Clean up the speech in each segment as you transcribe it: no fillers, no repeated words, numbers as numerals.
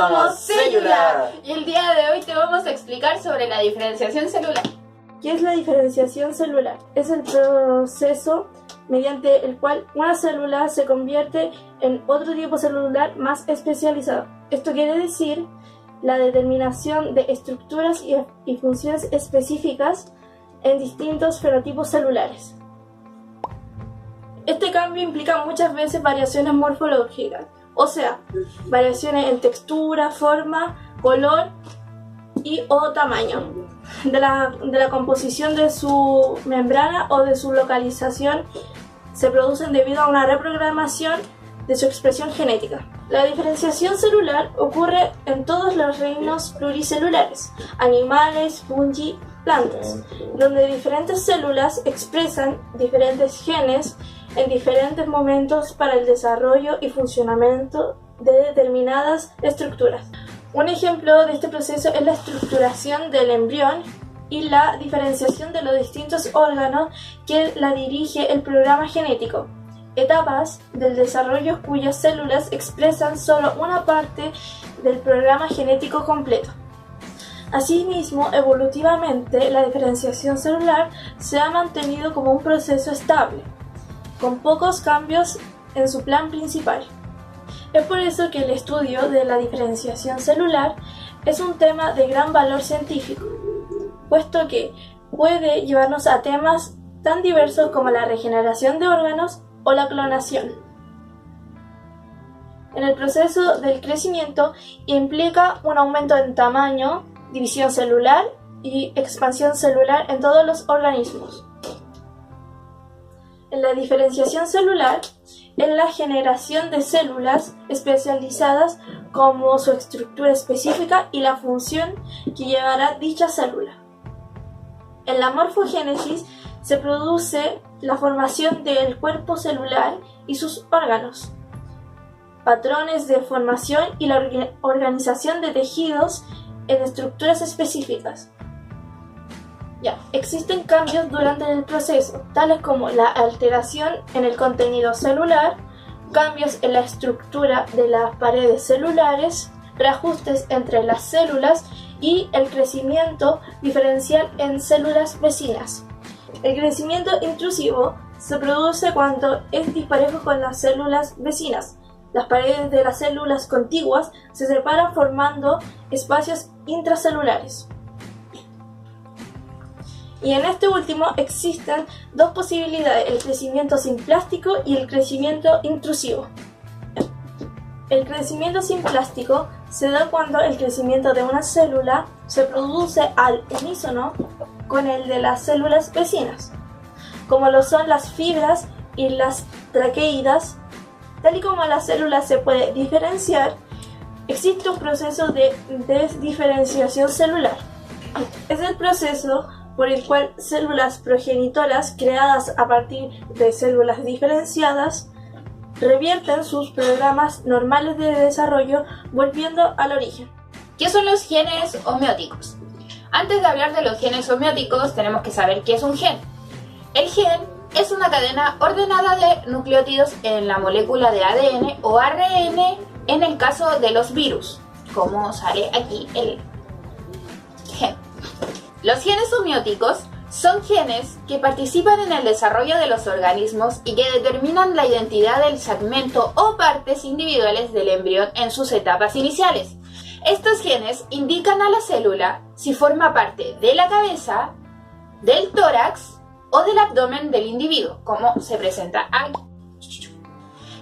somos Cellular y el día de hoy te vamos a explicar sobre la diferenciación celular. ¿Qué es la diferenciación celular? Es el proceso mediante el cual una célula se convierte en otro tipo celular más especializado. Esto quiere decir la determinación de estructuras y funciones específicas en distintos fenotipos celulares. Este cambio implica muchas veces variaciones morfológicas, o sea, variaciones en textura, forma, color y o tamaño de la composición de su membrana o de su localización. Se producen debido a una reprogramación de su expresión genética. La diferenciación celular ocurre en todos los reinos pluricelulares, animales, fungi, plantas, donde diferentes células expresan diferentes genes en diferentes momentos para el desarrollo y funcionamiento de determinadas estructuras. Un ejemplo de este proceso es la estructuración del embrión y la diferenciación de los distintos órganos que la dirige el programa genético, etapas del desarrollo cuyas células expresan solo una parte del programa genético completo. Asimismo, evolutivamente, la diferenciación celular se ha mantenido como un proceso estable, con pocos cambios en su plan principal. Es por eso que el estudio de la diferenciación celular es un tema de gran valor científico, puesto que puede llevarnos a temas tan diversos como la regeneración de órganos o la clonación. En el proceso del crecimiento implica un aumento en tamaño, división celular y expansión celular en todos los organismos. En la diferenciación celular, es la generación de células especializadas como su estructura específica y la función que llevará dicha célula. En la morfogénesis se produce la formación del cuerpo celular y sus órganos, patrones de formación y la organización de tejidos en estructuras específicas. Existen cambios durante el proceso, tales como la alteración en el contenido celular, cambios en la estructura de las paredes celulares, reajustes entre las células y el crecimiento diferencial en células vecinas. El crecimiento intrusivo se produce cuando es disparejo con las células vecinas. Las paredes de las células contiguas se separan formando espacios intracelulares. Y en este último existen dos posibilidades, el crecimiento simplástico y el crecimiento intrusivo. El crecimiento simplástico se da cuando el crecimiento de una célula se produce al unísono con el de las células vecinas, como lo son las fibras y las traqueidas. Tal y como la célula se puede diferenciar, existe un proceso de desdiferenciación celular. Es el proceso por el cual células progenitoras creadas a partir de células diferenciadas revierten sus programas normales de desarrollo volviendo al origen. ¿Qué son los genes homeóticos? Antes de hablar de los genes homeóticos tenemos que saber qué es un gen. El gen es una cadena ordenada de nucleótidos en la molécula de ADN o ARN en el caso de los virus, como sale aquí el gen. Los genes homeóticos son genes que participan en el desarrollo de los organismos y que determinan la identidad del segmento o partes individuales del embrión en sus etapas iniciales. Estos genes indican a la célula si forma parte de la cabeza, del tórax o del abdomen del individuo, como se presenta aquí.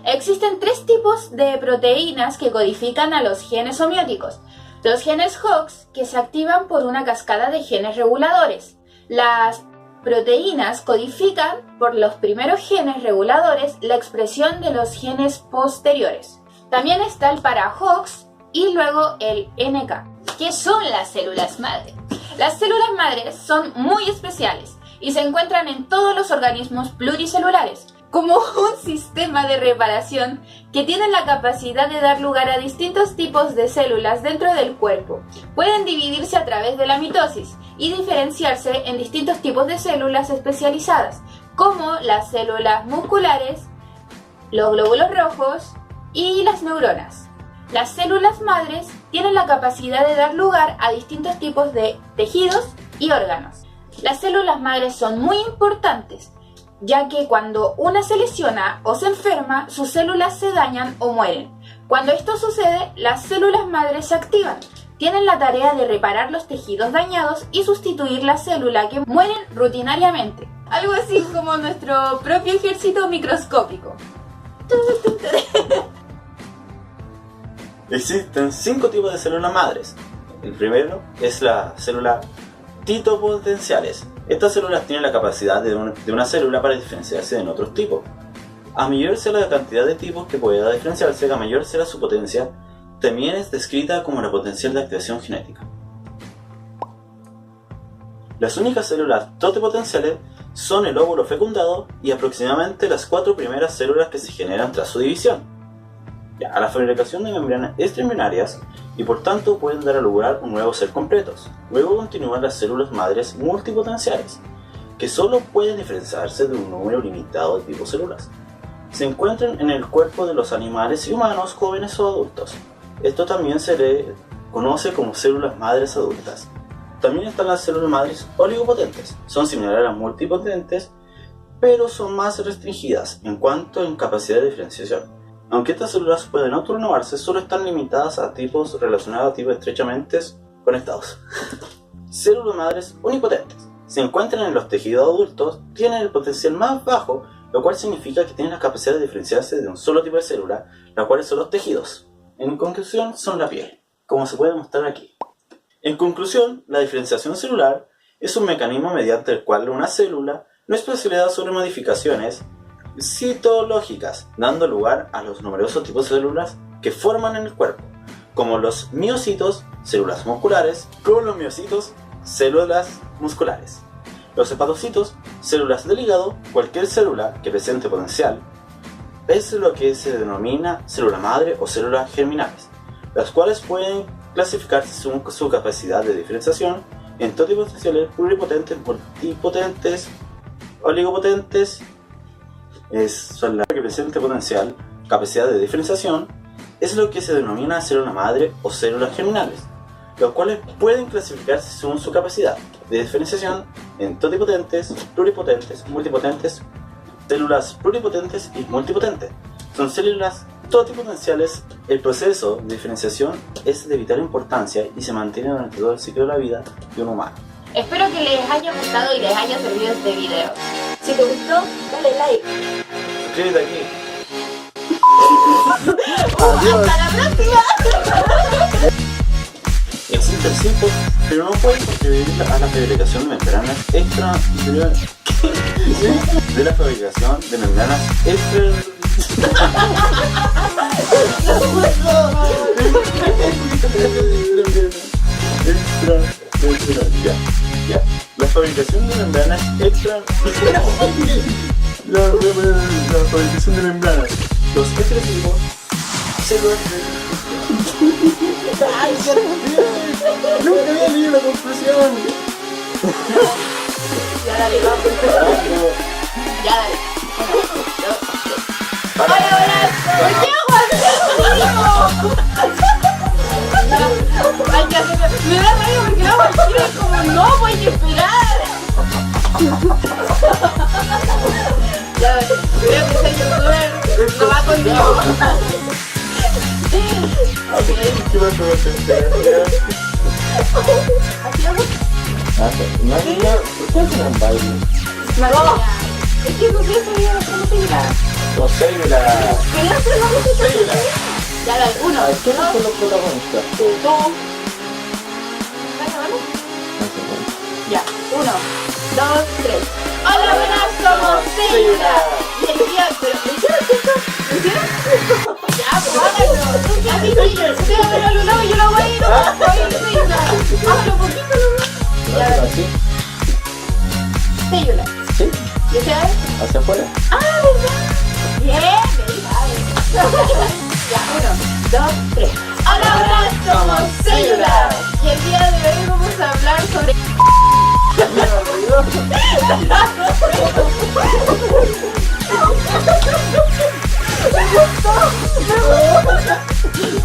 Existen tres tipos de proteínas que codifican a los genes homeóticos. Los genes Hox, que se activan por una cascada de genes reguladores. Las proteínas codifican por los primeros genes reguladores la expresión de los genes posteriores. También está el para-Hox y luego el NK. ¿Qué son las células madre? Las células madres son muy especiales y se encuentran en todos los organismos pluricelulares, como un sistema de reparación que tiene la capacidad de dar lugar a distintos tipos de células dentro del cuerpo. Pueden dividirse a través de la mitosis y diferenciarse en distintos tipos de células especializadas, como las células musculares, los glóbulos rojos y las neuronas. Las células madres tienen la capacidad de dar lugar a distintos tipos de tejidos y órganos. Las células madres son muy importantes, ya que cuando una se lesiona o se enferma, sus células se dañan o mueren. Cuando esto sucede, las células madres se activan. Tienen la tarea de reparar los tejidos dañados y sustituir las células que mueren rutinariamente. Algo así como nuestro propio ejército microscópico. Existen 5 tipos de células madres. El primero es la célula titopotenciales. Estas células tienen la capacidad de una célula para diferenciarse en otros tipos. A mayor sea la cantidad de tipos que pueda diferenciarse, a mayor será su potencia. También es descrita como la potencial de activación genética. Las únicas células totipotenciales son el óvulo fecundado y aproximadamente las 4 primeras células que se generan tras su división. A la fabricación de membranas extraembrionarias y por tanto pueden dar lugar a un nuevo ser completos. Luego continúan las células madres multipotenciales, que solo pueden diferenciarse de un número limitado de tipos células. Se encuentran en el cuerpo de los animales y humanos jóvenes o adultos. Esto también se le conoce como células madres adultas. También están las células madres oligopotentes. Son similares a las multipotentes, pero son más restringidas en cuanto a capacidad de diferenciación. Aunque estas células pueden autorrenovarse, solo están limitadas a tipos relacionados a tipos estrechamente conectados. Células madres unipotentes. Se encuentran en los tejidos adultos, tienen el potencial más bajo, lo cual significa que tienen la capacidad de diferenciarse de un solo tipo de célula, las cuales son los tejidos. En conclusión, son la piel, como se puede mostrar aquí. En conclusión, la diferenciación celular es un mecanismo mediante el cual una célula no es posibilidad sobre modificaciones citológicas, dando lugar a los numerosos tipos de células que forman en el cuerpo, como los miocitos, células musculares, como los miocitos, células musculares, los hepatocitos, células del hígado. Cualquier célula que presente potencial es lo que se denomina célula madre o células germinales, las cuales pueden clasificarse según su capacidad de diferenciación en totipotenciales, pluripotentes, multipotentes, oligopotentes. Son las que presente potencial, capacidad de diferenciación, es lo que se denomina célula madre o células germinales, los cuales pueden clasificarse según su capacidad de diferenciación en totipotentes, pluripotentes, multipotentes, células pluripotentes y multipotentes. Son células totipotenciales. El proceso de diferenciación es de vital importancia y se mantiene durante todo el ciclo de la vida de un humano. Espero que les haya gustado y les haya servido este video. Si te gustó, dale like. Suscríbete aquí. ¡Hasta la próxima! Existen tipos, pero no pueden contribuir a la fabricación de membranas extra de la fabricación de membranas extra. Ya. La fabricación de membranas extra. La fabricación de membranas. Los extratipos, células de. ¡Ay, ya! ¡Nunca había leído la conclusión! Ya dale, vamos. Ya dale. ¡Hola, hola! ¿Por qué hay que hacer... Me da rabia porque no cualquiera es como no voy a esperar. Ya ves, creo que ser youtuber no va conmigo. ¿Qué más puedo hacer? ¿Así hago? ¿Por qué hacen un baile? No, es que no sé cómo se dirá. No sé, la... ¿Querías hacer la música? Ya dale, uno, ¿Quiénes son los protagonistas? tú. Ya, 1, 2, 3. Hola, buenas, somos Célula. Y el día, pero ¿me hicieron esto? ¿Me hicieron esto? Ya, pues háganlo. A mí sí, usted va a ver a Lula y yo lo voy a ir a Célula. Hágalo poquito, Lula. Ya, ¿Así? Célula. ¿Sí? ¿Y usted va a ver? ¿Hacia afuera? Ah, ¿verdad? Bien, ya, 1, 2, 3. Hola, buenas, somos Célula. Y el día de hoy vamos a hablar sobre...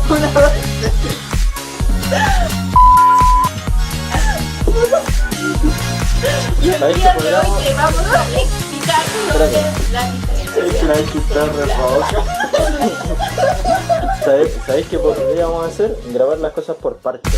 Una el día de hoy te vamos a explicar sobre la diferencia. Es que la hay que estar re ¿Sabéis qué podríamos hacer? Grabar las cosas por partes.